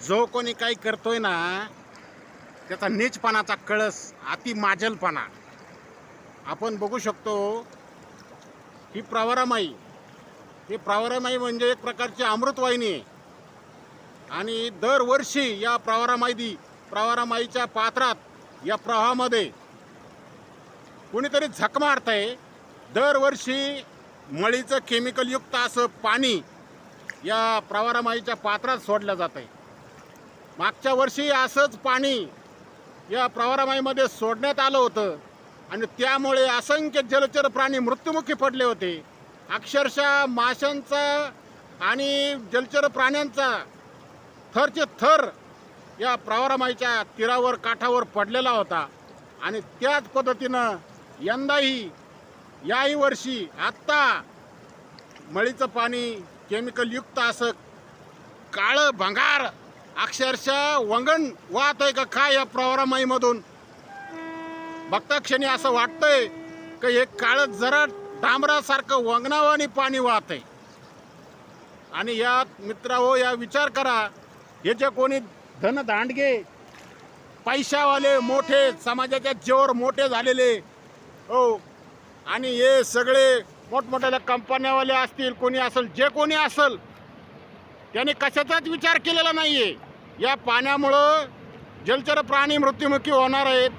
जो कोणी काही करतोय ना त्याचा नीचपणाचा कळस, अति माजलपणा आपण बघू शकतो. ही प्रवरामाई, ही प्रवरामाई म्हणजे एक प्रकारची अमृतवाहिनी आहे. आणि दरवर्षी या प्रवरामाईच्या पात्रात या प्रवाहामध्ये कुणीतरी झक मारतंय. दरवर्षी मळीचं केमिकलयुक्त असं पाणी या प्रवरामाईच्या पात्रात सोडलं जातं आहे. मागच्या वर्षी असंच पाणी या प्रवरामाईमध्ये सोडण्यात आलं होतं आणि त्यामुळे असंख्य जलचर प्राणी मृत्युमुखी पडले होते. अक्षरशः माशांचा आणि जलचर प्राण्यांचा थरचे थर या प्रवरामाईच्या तीरावर काठावर पडलेला होता. आणि त्याच पद्धतीनं यंदाही याही वर्षी आत्ता मळीचं पाणी केमिकलयुक्त असं काळं भंगार अक्षरशः वंगण वाहत आहे का काय या प्रवरामाईमधून. बघता क्षणी असं वाटतंय की हे काळं जरा डांबरासारखं वंगणावानी पाणी वाहत आहे. आणि या मित्रांनो, या विचार करा, हे जे कोणी धनदांडगे पैशावाले मोठे समाजाच्या जीवावर मोठे झालेले हो, आणि हे सगळे मोठमोठ्या कंपन्यावाले असतील, कोणी असेल, जे कोणी असेल, त्याने कशाचाच विचार केलेला नाहीये. या पाण्यामुळं जलचर प्राणी मृत्युमुखी होणार आहेत.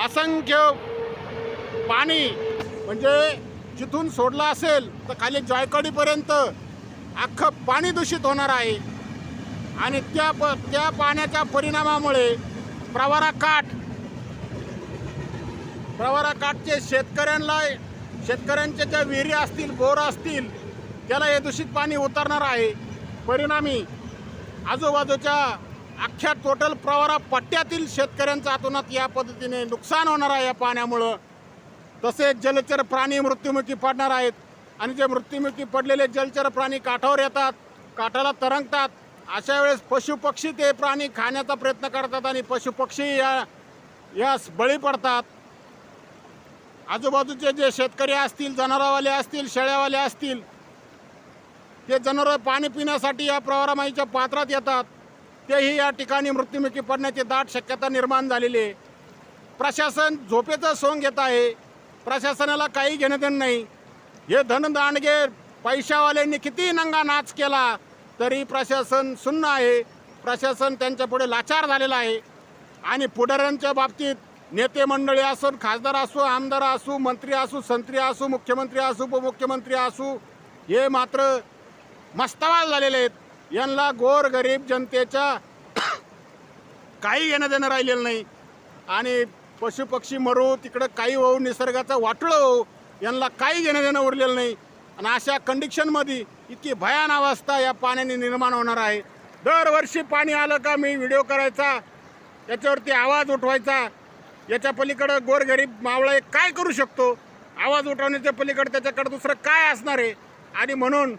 असंख्य पाणी म्हणजे जिथून सोडलं असेल तर खाली जायकवाडीपर्यंत अख्खं पाणी दूषित होणार आहे. आणि त्या पाण्याच्या परिणामामुळे प्रवरा काठचे शेतकऱ्यांच्या ज्या विहिरी असतील, बोर असतील, त्याला हे दूषित पाणी उतरणार आहे. परिणामी आजूबाजूच्या अख्ख्या टोटल प्रवरा पट्ट्यातील शेतकऱ्यांचं अतोनात या पद्धतीने नुकसान होणार आहे या पाण्यामुळं. तसेच जलचर प्राणी मृत्युमुखी पडणार आहेत. आणि जे मृत्युमुखी पडलेले जलचर प्राणी काठावर येतात, काठाला तरंगतात. अशा वेळेस पशुपक्षी ते प्राणी खाण्याचा प्रयत्न करतात आणि पशुपक्षी यास बळी पडतात. आजूबाजूचे जे शेतकरी असतील, जनावरवाले असतील, शेळ्यावाले असतील, ते जनावर पाणी पिण्यासाठी या प्रवरामाईच्या पात्रात येतात. तेही या ठिकाणी मृत्युमुखी पडण्याची दाट शक्यता निर्माण झालेली आहे. प्रशासन झोपेचं सोंग घेत आहे. प्रशासनाला काही घेणं देणं नाही. हे धनदांडगे पैशावाल्यांनी किती नंगा नाच केला तरी प्रशासन सुन्न आहे. प्रशासन त्यांच्या पुढे लाचार झालेलं आहे. आणि पुढाऱ्यांच्या बाबतीत नेते मंडळी असो, खासदार असो, आमदार असो, मंत्री असो, संत्री असो, मुख्यमंत्री असो, उपमुख्यमंत्री असो, हे मात्र मस्तवाल झालेले आहेत. यांना गोरगरीब जनतेच्या काही घेणं देणं राहिलेलं नाही. आणि पशुपक्षी मरू, तिकडं काही होऊ, निसर्गाचं वाटोळं होऊ, यांना काही घेणं देणं उरलेलं नाही. आणि अशा कंडिशनमध्ये इतकी भयान अवस्था या पाण्याने निर्माण होणार आहे. दरवर्षी पाणी आलं का मी व्हिडिओ करायचा, त्याच्यावरती आवाज उठवायचा. याच्या पलीकडं गोरगरीब मावळा काय करू शकतो? आवाज उठवण्याच्या पलीकडं त्याच्याकडं दुसरं काय असणार आहे? आणि म्हणून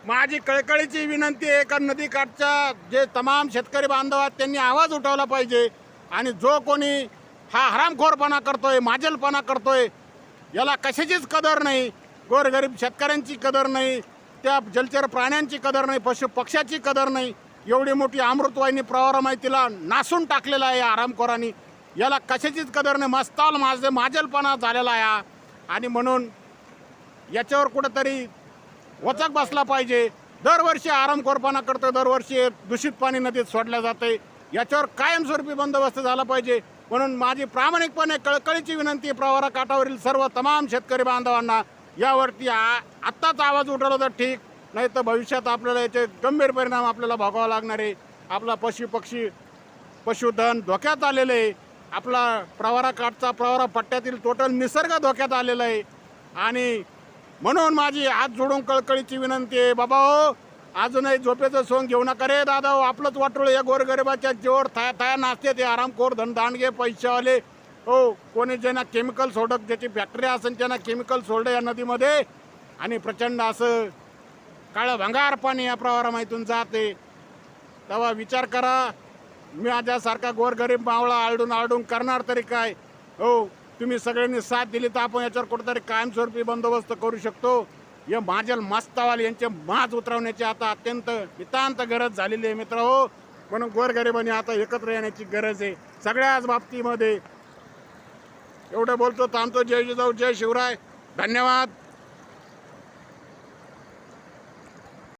माझी कळकळीची विनंती आहे का नदीकाठच्या जे तमाम शेतकरी बांधव आहेत त्यांनी आवाज उठवला पाहिजे. आणि जो कोणी हा हरामखोरपणा करतोय, माजलपणा करतोय, याला कशाचीच कदर नाही. गोरगरीब शेतकऱ्यांची कदर नाही, त्या जलचर प्राण्यांची कदर नाही, पशुपक्ष्याची कदर नाही. एवढी मोठी अमृतवाहिनी प्रवरामाईला नासून टाकलेला आहे या हरामखोरांनी. याला कशाचीच कदर नाही. मस्ताल माजलपणा झालेला आहे. आणि म्हणून याच्यावर कुठंतरी वचक बसला पाहिजे. दरवर्षी आरामखोरपणा करतो, दरवर्षी दूषित पाणी नदीत सोडलं जाते. याच्यावर कायमस्वरूपी बंदोबस्त झाला पाहिजे. म्हणून माझी प्रामाणिकपणे कळकळीची विनंती प्रवरा काठावरील सर्व तमाम शेतकरी बांधवांना, यावरती आत्ताच आवाज उठवला तर ठीक, नाही तर भविष्यात आपल्याला याचे गंभीर परिणाम आपल्याला भोगावा लागणार आहे. आपला पशुपक्षी पशुधन धोक्यात आलेलं आहे. आपला प्रवरा काठचा प्रवरा पट्ट्यातील टोटल निसर्ग धोक्यात आलेला आहे. आणि म्हणून माझी हात जोडून कळकळीची विनंती आहे, बाबा हो, अजूनही झोपेचं सोंग घेऊ नका रे दादा हो. आपलंच वाटोळं या गोरगरिबाच्या जीवावर थाया नाचते ते आरामखोर धनदांडगे पैशावाले हो. कोणी ज्यांना केमिकल सोडक, ज्याची फॅक्टरी असेल त्यांना केमिकल सोडलं या नदीमध्ये. आणि प्रचंड असं काळं भंगार पाणी या प्रवारामाईतून जाते. तेव्हा विचार करा, माझ्यासारखा गोरगरीब मावळा आरडून करणार तरी काय हो. तुम्ही सगळ्यांनी साथ दिली तर आपण याच्यावर कुठेतरी कायमस्वरूपी बंदोबस्त करू शकतो. या माजल मस्तावाल यांचे माज उतरवण्याची आता अत्यंत नितांत गरज झालेली आहे मित्र हो. म्हणून गोरगरिबांनी आता एकत्र येण्याची गरज आहे सगळ्याच बाबतीमध्ये. एवढं बोलतो, थांबतो. जय जिजाऊ, जय शिवराय. धन्यवाद.